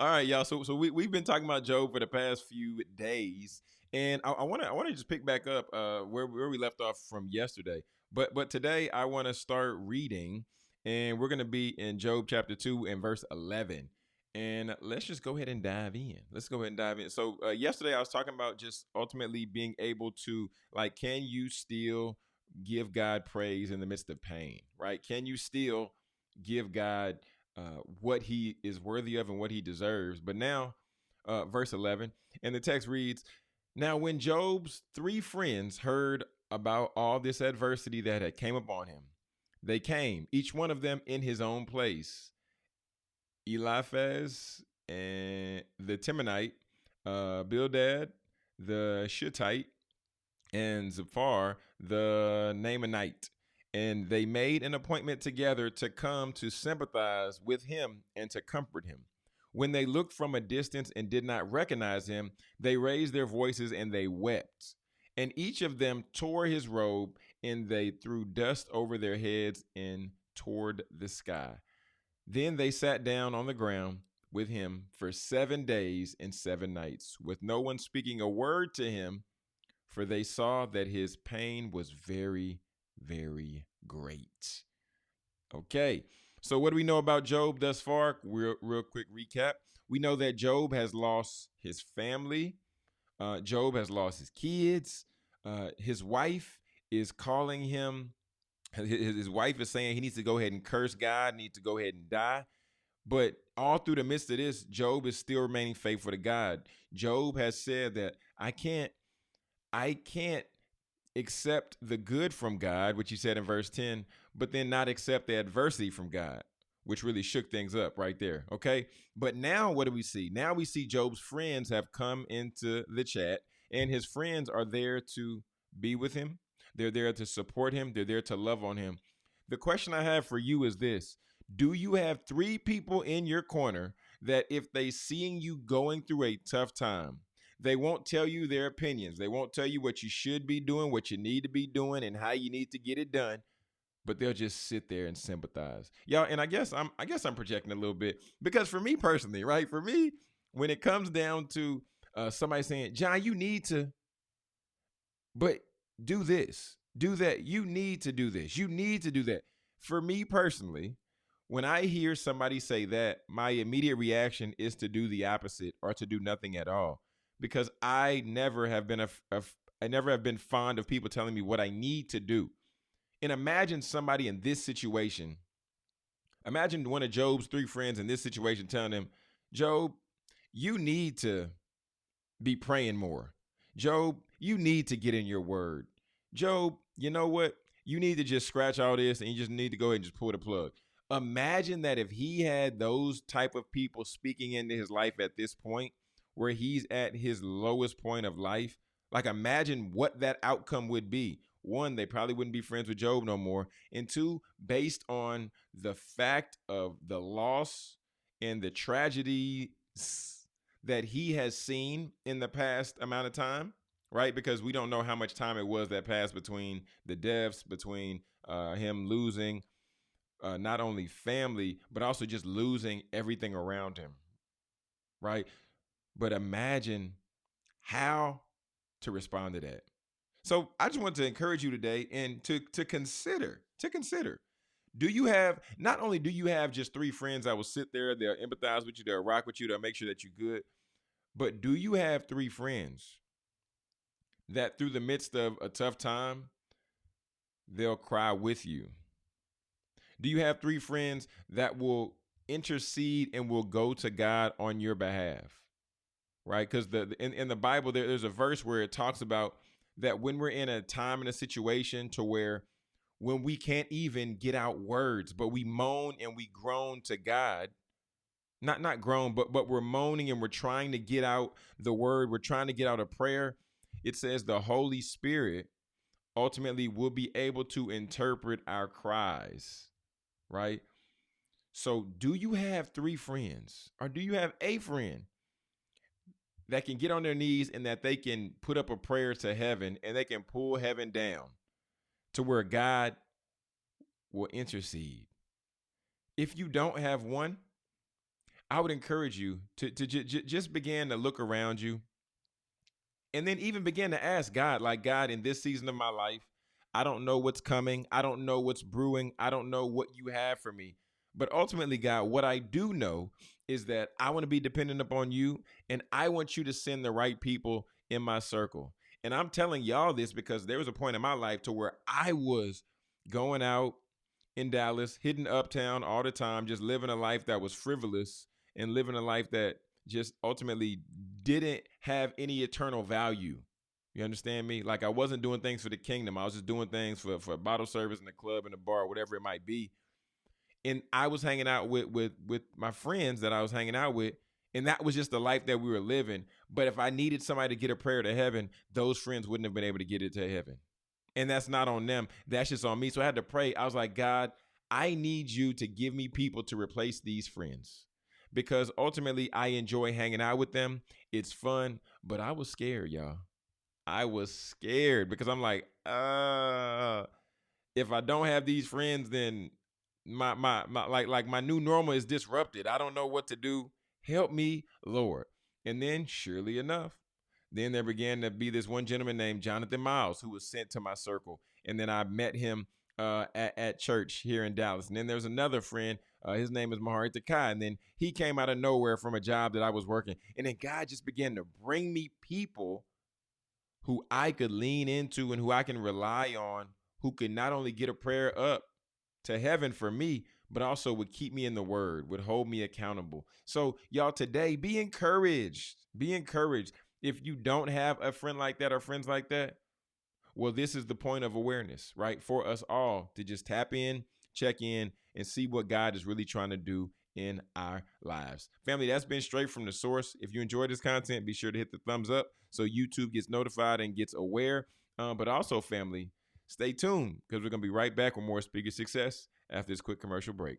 All right, y'all. So we've been talking about Job for the past few days, and I want to just pick back up where we left off from yesterday. But today I want to start reading, and we're gonna be in Job chapter 2 and verse 11. And let's just go ahead and dive in. Let's go ahead and dive in. So yesterday I was talking about just ultimately being able to, like, can you still give God praise in the midst of pain, right? Can you still give God what he is worthy of and what he deserves? But now, verse 11, and the text reads, now when Job's three friends heard about all this adversity that had came upon him, they came, each one of them in his own place. Eliphaz and the Temanite, Bildad the Shittite, and Zophar the Naamanite. And they made an appointment together to come to sympathize with him and to comfort him. When they looked from a distance and did not recognize him, they raised their voices and they wept. And each of them tore his robe, and they threw dust over their heads and toward the sky. Then they sat down on the ground with him for 7 days and 7 nights, with no one speaking a word to him, for they saw that his pain was very, very great. Okay, so what do we know about Job thus far? Real quick recap. We know that Job has lost his family. Job has lost his kids. His wife is calling him. His wife is saying he needs to go ahead and curse God, needs to go ahead and die. But all through the midst of this, Job is still remaining faithful to God. Job has said that I can't accept the good from God, which he said in verse 10, but then not accept the adversity from God, which really shook things up right there. Okay. But now what do we see? Now we see Job's friends have come into the chat, and his friends are there to be with him. They're there to support him. They're there to love on him. The question I have for you is this: do you have three people in your corner that if they seeing you going through a tough time, they won't tell you their opinions, they won't tell you what you should be doing, what you need to be doing, and how you need to get it done, but they'll just sit there and sympathize? Y'all, and I guess I'm projecting a little bit, because for me personally, right? For me, when it comes down to somebody saying, John, you need to, but do this, do that. You need to do this. You need to do that. For me personally, when I hear somebody say that, my immediate reaction is to do the opposite or to do nothing at all, because I never have been I never have been fond of people telling me what I need to do. And imagine somebody in this situation. Imagine one of Job's three friends in this situation telling him, Job, you need to be praying more. Job, you need to get in your word. Job, you know what? You need to just scratch all this and you just need to go ahead and just pull the plug. Imagine that if he had those type of people speaking into his life at this point, where he's at his lowest point of life. Like, imagine what that outcome would be. One, they probably wouldn't be friends with Job no more. And two, based on the fact of the loss and the tragedy that he has seen in the past amount of time, right? Because we don't know how much time it was that passed between the deaths, between him losing not only family, but also just losing everything around him, right? But imagine how to respond to that. So I just want to encourage you today and to consider, do you have, not only do you have just three friends that will sit there, they'll empathize with you, they'll rock with you, they'll make sure that you're good, but do you have three friends that through the midst of a tough time, they'll cry with you? Do you have three friends that will intercede and will go to God on your behalf? Right? Because in the Bible, there's a verse where it talks about that when we're in a time and a situation to where when we can't even get out words, but we moan and we groan to God, not groan, but we're moaning and we're trying to get out the word. We're trying to get out a prayer. It says the Holy Spirit ultimately will be able to interpret our cries, right? So do you have three friends, or do you have a friend that can get on their knees and that they can put up a prayer to heaven and they can pull heaven down to where God will intercede? If you don't have one, I would encourage you to just begin to look around you and then even begin to ask God, like, God, in this season of my life, I don't know what's coming. I don't know what's brewing. I don't know what you have for me. But ultimately, God, what I do know is that I want to be dependent upon you, and I want you to send the right people in my circle. And I'm telling y'all this because there was a point in my life to where I was going out in Dallas, hitting uptown all the time, just living a life that was frivolous and living a life that just ultimately didn't have any eternal value. You understand me? Like I wasn't doing things for the kingdom. I was just doing things for bottle service in the club, in the bar, whatever it might be. And I was hanging out with my friends that I was hanging out with, and that was just the life that we were living. But if I needed somebody to get a prayer to heaven, those friends wouldn't have been able to get it to heaven. And that's not on them. That's just on me. So I had to pray. I was like, God, I need you to give me people to replace these friends because ultimately I enjoy hanging out with them. It's fun, but I was scared, y'all. I was scared because I'm like, if I don't have these friends, then my like my new normal is disrupted. I don't know what to do. Help me, Lord. And then surely enough, then there began to be this one gentleman named Jonathan Miles who was sent to my circle. And then I met him at church here in Dallas. And then there's another friend. His name is Mahari Takai. And then he came out of nowhere from a job that I was working. And then God just began to bring me people who I could lean into and who I can rely on, who could not only get a prayer up to heaven for me, but also would keep me in the word, would hold me accountable. So y'all today, be encouraged. Be encouraged. If you don't have a friend like that or friends like that, well, this is the point of awareness, right? For us all to just tap in, check in, and see what God is really trying to do in our lives. Family, that's been straight from the source. If you enjoyed this content, be sure to hit the thumbs up so YouTube gets notified and gets aware. But also, family, stay tuned because we're going to be right back with more Speaker Success after this quick commercial break.